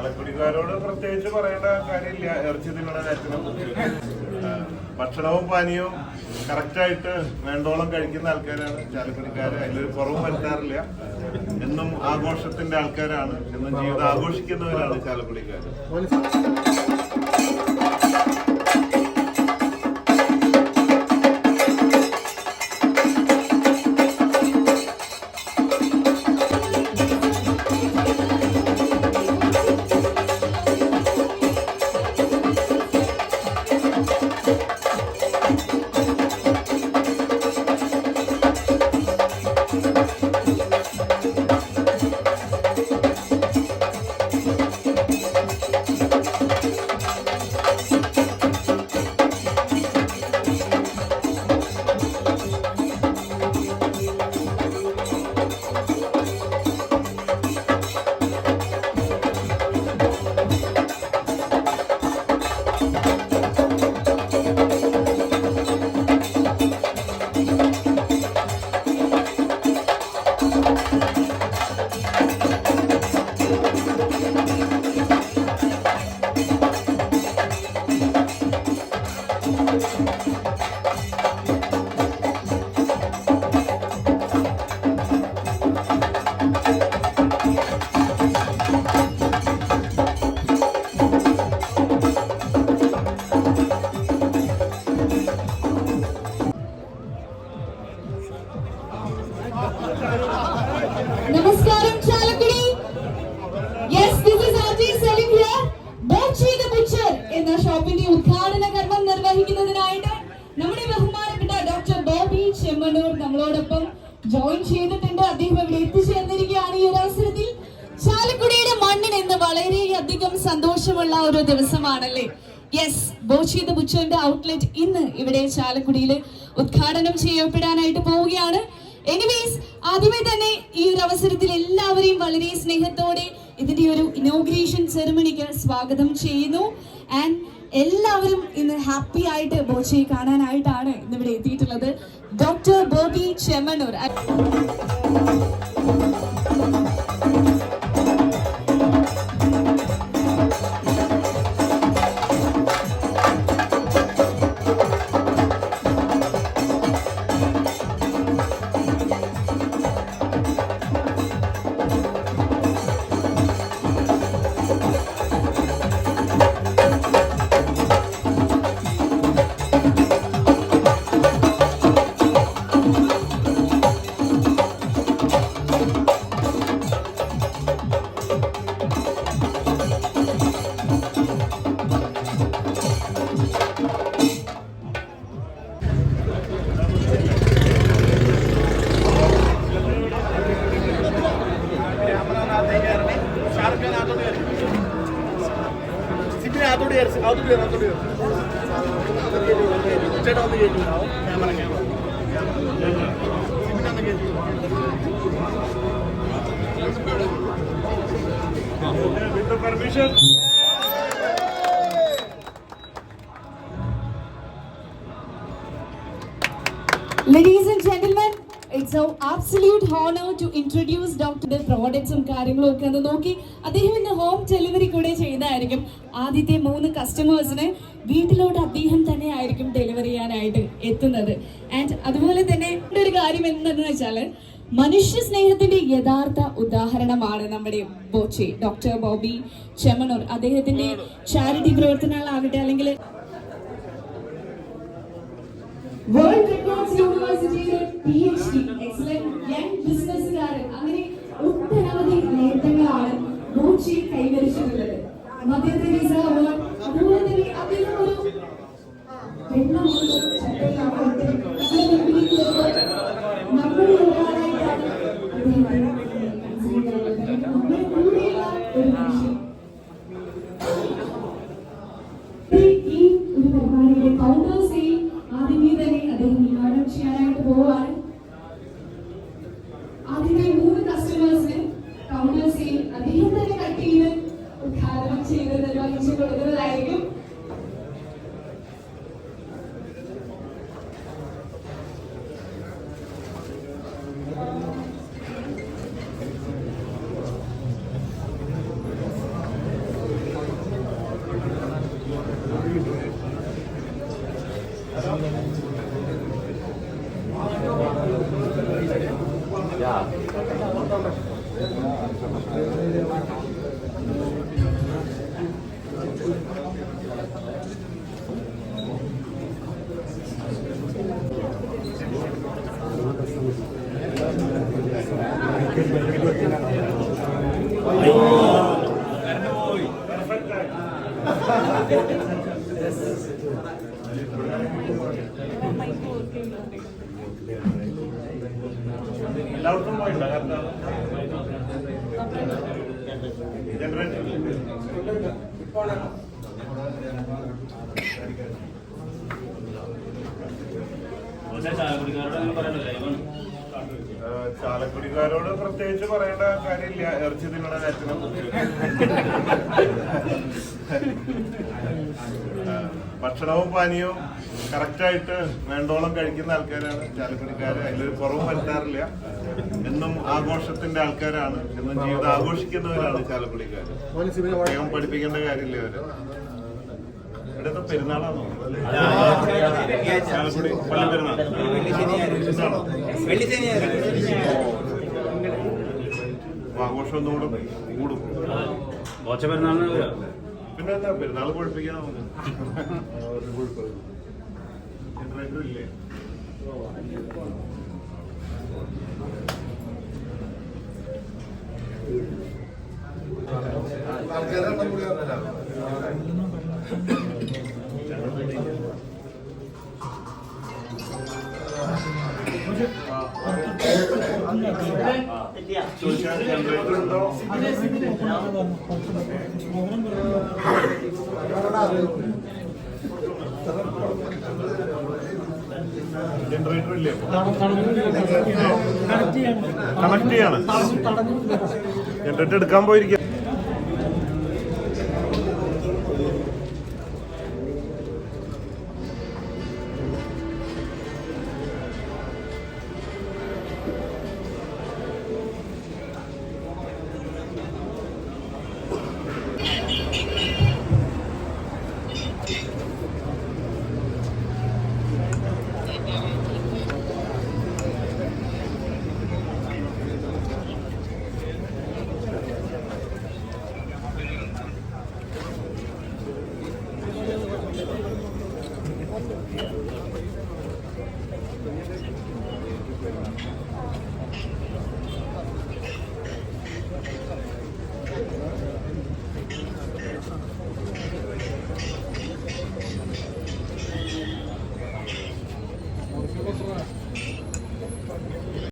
ചാലക്കുടിക്കാരോട് പ്രത്യേകിച്ച് പറയേണ്ട കാര്യമില്ല. ഇറച്ചി തിന്നണ ഭക്ഷണവും പാനീയവും കറക്റ്റായിട്ട് വേണ്ടോളം കഴിക്കുന്ന ആൾക്കാരാണ് ചാലക്കുടിക്കാർ. അതിലൊരു കുറവും വരുത്താറില്ല. എന്നും ആഘോഷത്തിന്റെ ആൾക്കാരാണ്. എന്നും ജീവിതം ആഘോഷിക്കുന്നവരാണ് ചാലക്കുടിക്കാർ. Namaskaram Chalakudi. Yes, this is RJ Selim here. Bochi the Butcher എന്ന ഷോപ്പിന്റെ ഉദ്ഘാടന കർമ്മം നിർവഹിക്കുന്നതിനായിട്ട് നമ്മുടെ ബഹുമാനപ്പെട്ട ഡോക്ടർ ബോബി ചെമ്മണ്ണൂർ നമ്മളോടൊപ്പം ജോയിൻ ചെയ്തിട്ടുണ്ട്. അദ്ദേഹം ഇവിടെ എത്തിച്ചേർന്നിരിക്കുകയാണ്. ഈ ഒരു അവസരത്തിൽ ചാലക്കുടിയുടെ മണ്ണിന് ഇന്ന് വളരെയധികം സന്തോഷമുള്ള ഒരു ദിവസമാണല്ലേ. യെസ്, ബോച്ചി ദ ബുച്ചറിന്റെ ഔട്ട്ലെറ്റ് ഇന്ന് ഇവിടെ ചാലക്കുടിയിൽ ഉദ്ഘാടനം ചെയ്യപ്പെടാനായിട്ട് പോവുകയാണ്. എനിവേസ്, ആദ്യമേ തന്നെ ഈ ഒരു അവസരത്തിൽ എല്ലാവരെയും വളരെ സ്നേഹത്തോടെ ഇതിന്റെ ഒരു ഇനോഗ്രേഷൻ സെറമണിക്ക് സ്വാഗതം ചെയ്യുന്നു. ആൻഡ് എല്ലാവരും ഇന്ന് ഹാപ്പി ആയിട്ട് ബോച്ചയെ കാണാനായിട്ടാണ് ഇന്നിവിടെ എത്തിയിട്ടുള്ളത്. Doctor Bobby Chemmanur. With the permission. Ladies and gentlemen, it's an absolute honor to introduce Dr. the products and കാര്യങ്ങളും ഒക്കെ ഒന്ന് നോക്കി. അദ്ദേഹം ഇന്ന് ഹോം ഡെലിവറി കൂടെ ചെയ്യുന്നതായിരിക്കും. ആദ്യത്തെ 3 കസ്റ്റമേഴ്സിന് വീട്ടിലോട്ട് അദ്ദേഹം തന്നെ ആയിരിക്കും ഡെലിവറി ചെയ്യാനായിട്ട് എത്തുന്നത്. ആൻഡ് അതുപോലെ തന്നെ ഒരു കാര്യം എന്താണെന്ന് വെച്ചാൽ മനുഷ്യ സ്നേഹത്തിന്റെ യഥാർത്ഥ ഉദാഹരണമാണ് നമ്മുടെ ബോച്ചി ഡോക്ടർ ബോബി ചെമ്മണ്ണൂർ. അദ്ദേഹത്തിന്റെ ചാരിറ്റി പ്രവർത്തനങ്ങളാകട്ടെ, അല്ലെങ്കിൽ വേൾഡ് റെക്കോർഡ്സ് യൂണിവേഴ്സിറ്റിയിലെ PhD, എക്സലന്റ് യങ് ബിസിനസ്സുകാരൻ, അങ്ങനെ ഒട്ടനവധി നേട്ടങ്ങളാണ് ബോച്ചി കൈവരിച്ചിട്ടുള്ളത്. മദർ തെരേസ അവാർഡ്, അതുപോലെ തന്നെ അദ്ദേഹം ഒരു ആദ്യമേ തന്നെ അദ്ദേഹം ഉദ്ഘാടനം ചെയ്യാനായിട്ട് പോവാണ്. ആദ്യത്തെ 3 കസ്റ്റമേഴ്സിന് കൗണ്ടർ സെയിൽ അദ്ദേഹം തന്നെ കട്ട് ചെയ്ത് ഉദ്ഘാടനം ചെയ്ത് നിർവഹിച്ചു കൊടുക്കുന്നതായിരിക്കും. എല്ലാവർക്കും പോയില്ല കാരണം ജനറേറ്റർ ചാലക്കുടിക്കാരോട് പ്രത്യേകിച്ച് പറയേണ്ട കാര്യമില്ല. ഇറച്ചി തിന്നണ കാര്യത്തിനെ കുറിച്ച് ഭക്ഷണവും പാനീയവും കറക്റ്റായിട്ട് വേണ്ടോളം കഴിക്കുന്ന ആൾക്കാരാണ് ചാലക്കുടിക്കാര്. അതിലൊരു കുറവും വരുത്താറില്ല. എന്നും ആഘോഷത്തിന്റെ ആൾക്കാരാണ്. എന്നും ജീവിതം ആഘോഷിക്കുന്നവരാണ് ചാലക്കുടിക്കാര്. പ്രത്യേകം പഠിപ്പിക്കേണ്ട കാര്യമില്ല അവര്. ഇവിടുത്തെ പെരുന്നാളാണോ? ചാലക്കുടി പള്ളി പെരുന്നാൾ ആഘോഷം ഒന്നുകൂടെ കൂടും. പിന്നെ എന്താ പെരുന്നാൾ കുഴപ്പിക്കാൻ നമുക്ക് ഇല്ലേ? ജനറേറ്റർ ഉണ്ടോ? ജനറേറ്റർ ഇല്ലേ? കണക്ട് ചെയ്യാണ്. ജനറേറ്റർ എടുക്കാൻ പോയിരിക്കാം.